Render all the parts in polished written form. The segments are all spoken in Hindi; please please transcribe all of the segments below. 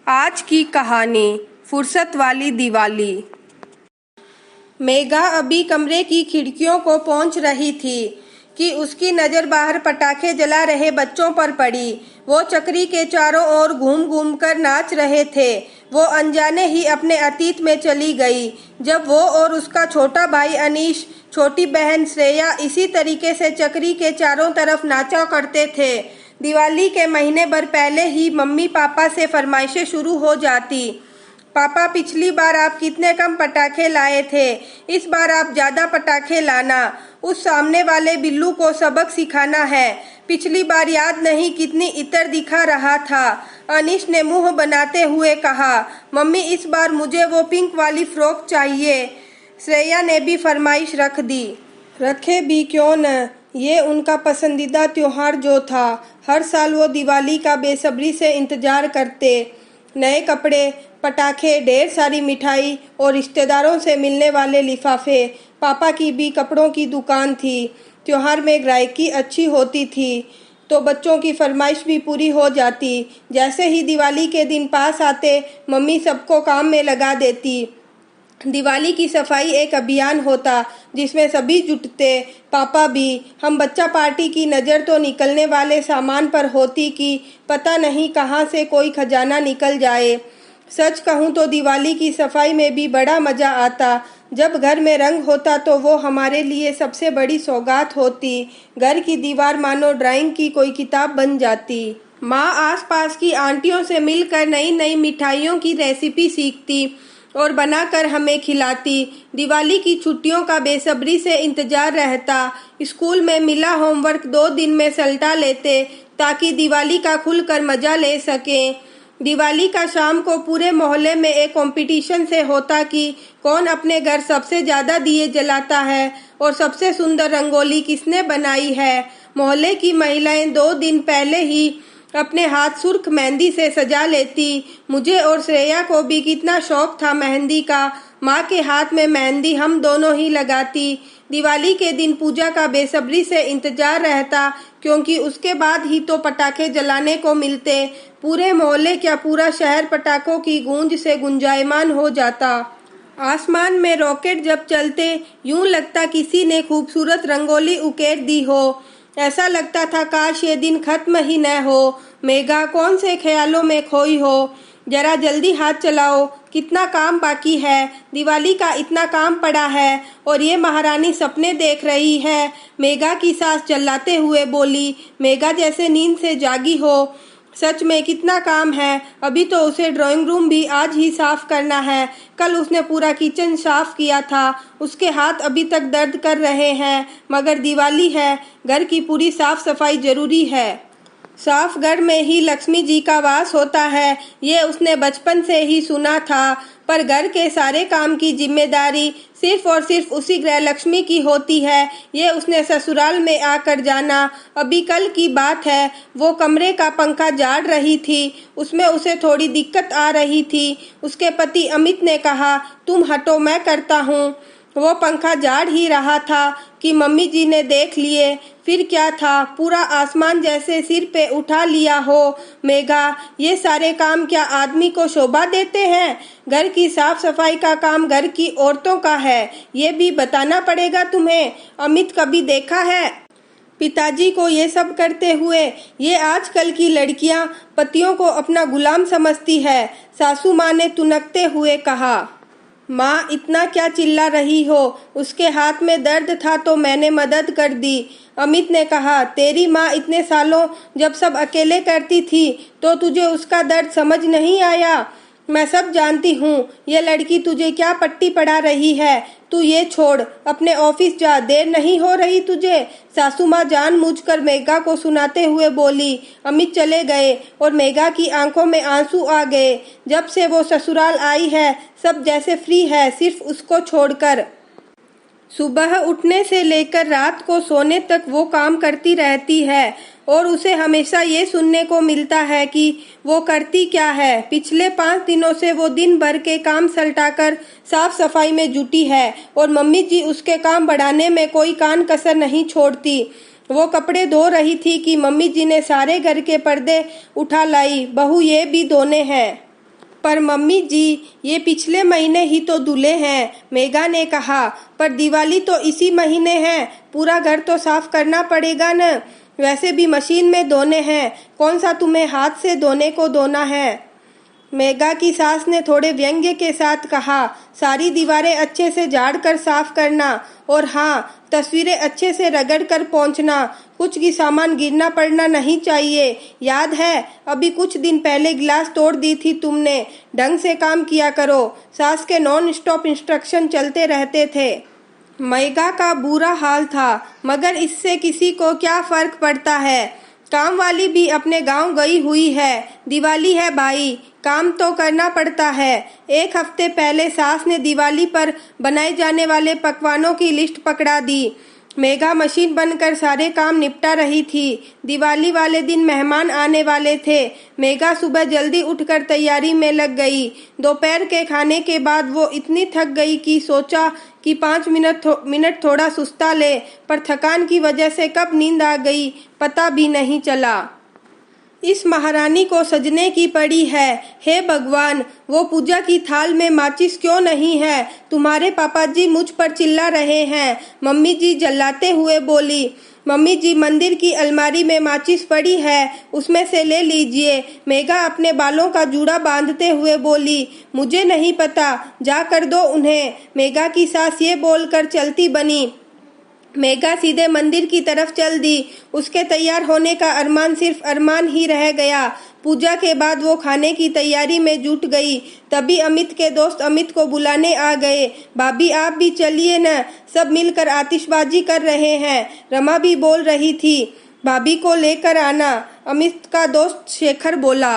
आज की कहानी फुर्सत वाली दिवाली। मेघा अभी कमरे की खिड़कियों को पहुंच रही थी कि उसकी नज़र बाहर पटाखे जला रहे बच्चों पर पड़ी। वो चक्री के चारों ओर घूम घूम कर नाच रहे थे। वो अनजाने ही अपने अतीत में चली गई, जब वो और उसका छोटा भाई अनीश, छोटी बहन श्रेया इसी तरीके से चक्री के चारों तरफ नाचा करते थे। दिवाली के महीने भर पहले ही मम्मी पापा से फरमाइशें शुरू हो जाती। पापा, पिछली बार आप कितने कम पटाखे लाए थे, इस बार आप ज्यादा पटाखे लाना। उस सामने वाले बिल्लू को सबक सिखाना है। पिछली बार याद नहीं कितनी इतर दिखा रहा था। अनीश ने मुंह बनाते हुए कहा, मम्मी इस बार मुझे वो पिंक वाली फ्रॉक चाहिए। श्रेया ने भी फरमाइश रख दी। रखे भी क्यों न, ये उनका पसंदीदा त्योहार जो था। हर साल वो दिवाली का बेसब्री से इंतजार करते। नए कपड़े, पटाखे, ढेर सारी मिठाई और रिश्तेदारों से मिलने वाले लिफाफे। पापा की भी कपड़ों की दुकान थी। त्योहार में ग्राहकी अच्छी होती थी तो बच्चों की फरमाइश भी पूरी हो जाती। जैसे ही दिवाली के दिन पास आते, मम्मी सबको काम में लगा देती। दिवाली की सफाई एक अभियान होता जिसमें सभी जुटते, पापा भी। हम बच्चा पार्टी की नज़र तो निकलने वाले सामान पर होती कि पता नहीं कहाँ से कोई खजाना निकल जाए। सच कहूँ तो दिवाली की सफाई में भी बड़ा मज़ा आता। जब घर में रंग होता तो वो हमारे लिए सबसे बड़ी सौगात होती। घर की दीवार मानो ड्राइंग की कोई किताब बन जाती। माँ आसपास की आंटियों से मिलकर नई नई मिठाइयों की रेसिपी सीखती और बनाकर हमें खिलाती। दिवाली की छुट्टियों का बेसब्री से इंतजार रहता। स्कूल में मिला होमवर्क 2 दिन में सल्टा लेते ताकि दिवाली का खुलकर मजा ले सकें। दिवाली का शाम को पूरे मोहल्ले में एक कंपटीशन से होता कि कौन अपने घर सबसे ज्यादा दिए जलाता है और सबसे सुंदर रंगोली किसने बनाई है। मोहल्ले की महिलाएं 2 दिन पहले ही अपने हाथ सुर्ख मेहंदी से सजा लेती। मुझे और श्रेया को भी कितना शौक था मेहंदी का। माँ के हाथ में मेहंदी हम दोनों ही लगाती। दिवाली के दिन पूजा का बेसब्री से इंतजार रहता क्योंकि उसके बाद ही तो पटाखे जलाने को मिलते। पूरे मोहल्ले क्या पूरा शहर पटाखों की गूंज से गुंजायमान हो जाता। आसमान में रॉकेट जब चलते यूं लगता किसी ने खूबसूरत रंगोली उकेर दी हो। ऐसा लगता था काश ये दिन खत्म ही न हो। मेघा कौन से ख्यालों में खोई हो। जरा जल्दी हाथ चलाओ, कितना काम बाकी है। दिवाली का इतना काम पड़ा है और ये महारानी सपने देख रही है। मेघा की सास चिल्लाते हुए बोली। मेघा जैसे नींद से जागी हो। सच में कितना काम है। अभी तो उसे ड्राइंग रूम भी आज ही साफ करना है। कल उसने पूरा किचन साफ किया था। उसके हाथ अभी तक दर्द कर रहे हैं, मगर दिवाली है, घर की पूरी साफ सफाई जरूरी है। साफ घर में ही लक्ष्मी जी का वास होता है, ये उसने बचपन से ही सुना था। पर घर के सारे काम की जिम्मेदारी सिर्फ और सिर्फ उसी गृह लक्ष्मी की होती है, ये उसने ससुराल में आकर जाना। अभी कल की बात है, वो कमरे का पंखा झाड़ रही थी। उसमें उसे थोड़ी दिक्कत आ रही थी। उसके पति अमित ने कहा, तुम हटो, मैं करता हूँ। वो पंखा झाड़ ही रहा था कि मम्मी जी ने देख लिए। फिर क्या था, पूरा आसमान जैसे सिर पे उठा लिया हो। मेघा, ये सारे काम क्या आदमी को शोभा देते हैं? घर की साफ सफाई का काम घर की औरतों का है, ये भी बताना पड़ेगा तुम्हें। अमित कभी देखा है पिताजी को ये सब करते हुए? ये आजकल की लड़कियां पतियों को अपना गुलाम समझती है, सासू माँ ने तुनकते हुए कहा। माँ, इतना क्या चिल्ला रही हो? उसके हाथ में दर्द था तो मैंने मदद कर दी। अमित ने कहा, तेरी माँ इतने सालों जब सब अकेले करती थी तो तुझे उसका दर्द समझ नहीं आया? मैं सब जानती हूँ। ये लड़की तुझे क्या पट्टी पढ़ा रही है। तू ये छोड़, अपने ऑफिस जा, देर नहीं हो रही तुझे? सासू माँ जानबूझकर मेघा को सुनाते हुए बोली। अमित चले गए और मेघा की आंखों में आंसू आ गए। जब से वो ससुराल आई है, सब जैसे फ्री है, सिर्फ उसको छोड़कर। सुबह उठने से लेकर रात को सोने तक वो काम करती रहती है और उसे हमेशा ये सुनने को मिलता है कि वो करती क्या है। पिछले 5 दिनों से वो दिन भर के काम सल्टाकर साफ सफाई में जुटी है और मम्मी जी उसके काम बढ़ाने में कोई कान कसर नहीं छोड़ती। वो कपड़े धो रही थी कि मम्मी जी ने सारे घर के पर्दे उठा लाई। बहू, ये भी धोने हैं। पर मम्मी जी, ये पिछले महीने ही तो धुले हैं, मेघा ने कहा। पर दिवाली तो इसी महीने है, पूरा घर तो साफ करना पड़ेगा न। वैसे भी मशीन में धोने हैं, कौन सा तुम्हें हाथ से धोने को धोना है। मेघा की सास ने थोड़े व्यंग्य के साथ कहा। सारी दीवारें अच्छे से झाड़ कर साफ करना, और हाँ, तस्वीरें अच्छे से रगड़ कर पोंछना, कुछ भी सामान गिरना पड़ना नहीं चाहिए। याद है, अभी कुछ दिन पहले गिलास तोड़ दी थी तुमने। ढंग से काम किया करो। सास के नॉन स्टॉप इंस्ट्रक्शन चलते रहते थे। मेघा का बुरा हाल था, मगर इससे किसी को क्या फर्क पड़ता है। काम वाली भी अपने गांव गई हुई है, दिवाली है भाई, काम तो करना पड़ता है। एक हफ्ते पहले सास ने दिवाली पर बनाए जाने वाले पकवानों की लिस्ट पकड़ा दी। मेघा मशीन बनकर सारे काम निपटा रही थी। दिवाली वाले दिन मेहमान आने वाले थे। मेघा सुबह जल्दी उठकर तैयारी में लग गई। दोपहर के खाने के बाद वो इतनी थक गई कि सोचा कि 5 मिनट थोड़ा सुस्ता ले, पर थकान की वजह से कब नींद आ गई पता भी नहीं चला। इस महारानी को सजने की पड़ी है। हे भगवान, वो पूजा की थाल में माचिस क्यों नहीं है। तुम्हारे पापा जी मुझ पर चिल्ला रहे हैं, मम्मी जी जल्लाते हुए बोली। मम्मी जी, मंदिर की अलमारी में माचिस पड़ी है, उसमें से ले लीजिए। मेघा अपने बालों का जूड़ा बांधते हुए बोली। मुझे नहीं पता, जा कर दो उन्हें। मेघा की सास ये बोलकर चलती बनी। मेघा सीधे मंदिर की तरफ चल दी। उसके तैयार होने का अरमान सिर्फ अरमान ही रह गया। पूजा के बाद वो खाने की तैयारी में जुट गई। तभी अमित के दोस्त अमित को बुलाने आ गए। भाभी, आप भी चलिए न, सब मिलकर आतिशबाजी कर रहे हैं। रमा भी बोल रही थी। भाभी को लेकर आना, अमित का दोस्त शेखर बोला।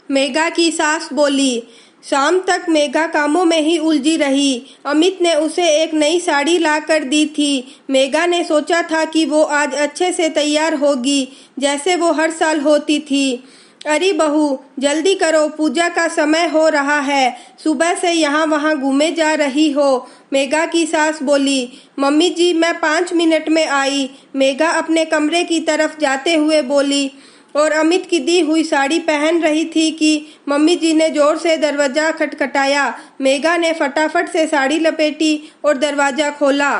मेघा की सास बोली। शाम तक मेघा कामों में ही उलझी रही। अमित ने उसे एक नई साड़ी ला कर दी थी। मेघा ने सोचा था कि वो आज अच्छे से तैयार होगी, जैसे वो हर साल होती थी। अरे बहू, जल्दी करो, पूजा का समय हो रहा है। सुबह से यहाँ वहाँ घूमे जा रही हो। मेघा की सास बोली। मम्मी जी, मैं 5 मिनट में आई, मेघा अपने कमरे की तरफ जाते हुए बोली, और अमित की दी हुई साड़ी पहन रही थी कि मम्मी जी ने जोर से दरवाजा खटखटाया। मेघा ने फटाफट से साड़ी लपेटी और दरवाजा खोला।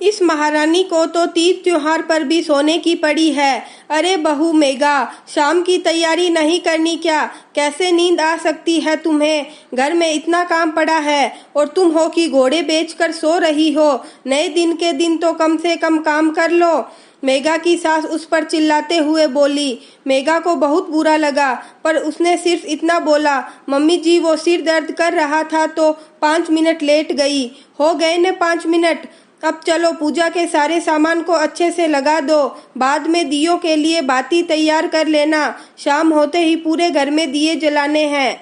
इस महारानी को तो तीज त्योहार पर भी सोने की पड़ी है। अरे बहू मेघा, शाम की तैयारी नहीं करनी क्या? कैसे नींद आ सकती है तुम्हें? घर में इतना काम पड़ा है और तुम हो कि घोड़े बेचकर सो रही हो। नए दिन के दिन तो कम से कम काम कर लो। मेघा की सास उस पर चिल्लाते हुए बोली। मेघा को बहुत बुरा लगा, पर उसने सिर्फ इतना बोला, मम्मी जी, वो सिर दर्द कर रहा था तो 5 मिनट लेट गई। हो गए न 5 मिनट, अब चलो पूजा के सारे सामान को अच्छे से लगा दो। बाद में दियों के लिए बाती तैयार कर लेना, शाम होते ही पूरे घर में दिए जलाने हैं।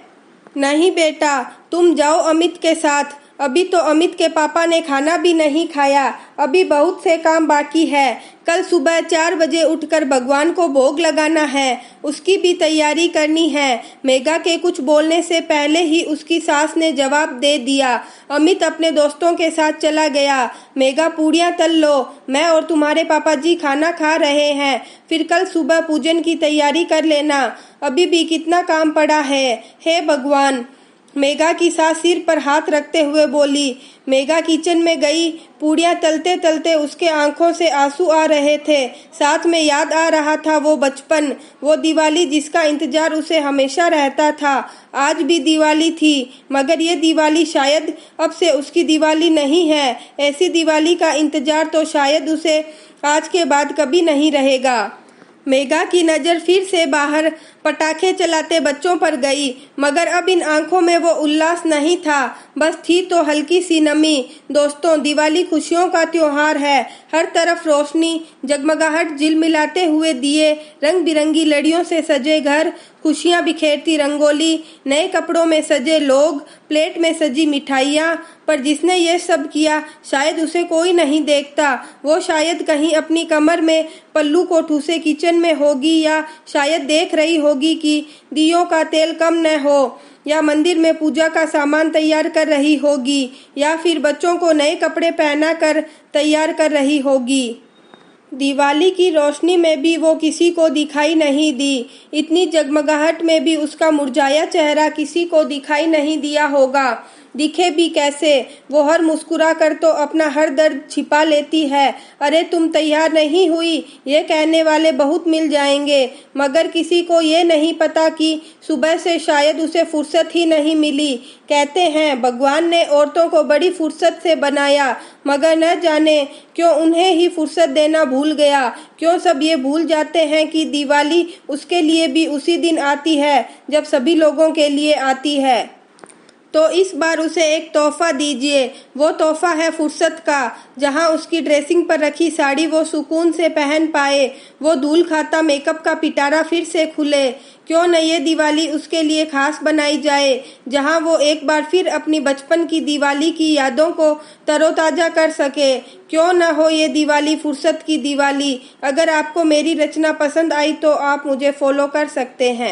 नहीं बेटा, तुम जाओ अमित के साथ। अभी तो अमित के पापा ने खाना भी नहीं खाया, अभी बहुत से काम बाकी है। कल सुबह 4 बजे उठकर भगवान को भोग लगाना है, उसकी भी तैयारी करनी है। मेघा के कुछ बोलने से पहले ही उसकी सास ने जवाब दे दिया। अमित अपने दोस्तों के साथ चला गया। मेघा, पूड़ियाँ तल लो, मैं और तुम्हारे पापा जी खाना खा रहे हैं, फिर कल सुबह पूजन की तैयारी कर लेना। अभी भी कितना काम पड़ा है, हे भगवान। मेघा की सास सिर पर हाथ रखते हुए बोली। मेघा किचन में गई। पूड़ियाँ तलते तलते उसके आंखों से आंसू आ रहे थे। साथ में याद आ रहा था वो बचपन, वो दिवाली जिसका इंतजार उसे हमेशा रहता था। आज भी दिवाली थी, मगर ये दिवाली शायद अब से उसकी दिवाली नहीं है। ऐसी दिवाली का इंतजार तो शायद उसे आज के बाद कभी नहीं रहेगा। मेघा की नज़र फिर से बाहर पटाखे चलाते बच्चों पर गई, मगर अब इन आंखों में वो उल्लास नहीं था, बस थी तो हल्की सी नमी। दोस्तों, दिवाली खुशियों का त्योहार है। हर तरफ रोशनी, जगमगाहट, झिलमिलाते हुए दिए, रंग बिरंगी लड़ियों से सजे घर, खुशियां बिखेरती रंगोली, नए कपड़ों में सजे लोग, प्लेट में सजी मिठाइयाँ। पर जिसने ये सब किया शायद उसे कोई नहीं देखता। वो शायद कहीं अपनी कमर में पल्लू को ठूसे किचन में होगी, या शायद देख रही होगी कि दियों का तेल कम न हो, या मंदिर में पूजा का सामान तैयार कर रही होगी, या फिर बच्चों को नए कपड़े पहना कर तैयार कर रही होगी। दिवाली की रोशनी में भी वो किसी को दिखाई नहीं दी। इतनी जगमगाहट में भी उसका मुरझाया चेहरा किसी को दिखाई नहीं दिया होगा। दिखे भी कैसे, वो हर मुस्कुरा कर तो अपना हर दर्द छिपा लेती है। अरे तुम तैयार नहीं हुई, ये कहने वाले बहुत मिल जाएंगे, मगर किसी को ये नहीं पता कि सुबह से शायद उसे फुर्सत ही नहीं मिली। कहते हैं भगवान ने औरतों को बड़ी फुर्सत से बनाया, मगर न जाने क्यों उन्हें ही फुर्सत देना भूल गया। क्यों सब ये भूल जाते हैं कि दिवाली उसके लिए भी उसी दिन आती है जब सभी लोगों के लिए आती है। तो इस बार उसे एक तोहफा दीजिए। वो तोहफा है फुर्सत का। जहां उसकी ड्रेसिंग पर रखी साड़ी वो सुकून से पहन पाए, वो धूल खाता मेकअप का पिटारा फिर से खुले। क्यों न ये दिवाली उसके लिए खास बनाई जाए, जहां वो एक बार फिर अपनी बचपन की दिवाली की यादों को तरोताजा कर सके। क्यों न हो ये दिवाली फुर्सत की दिवाली। अगर आपको मेरी रचना पसंद आई तो आप मुझे फॉलो कर सकते हैं।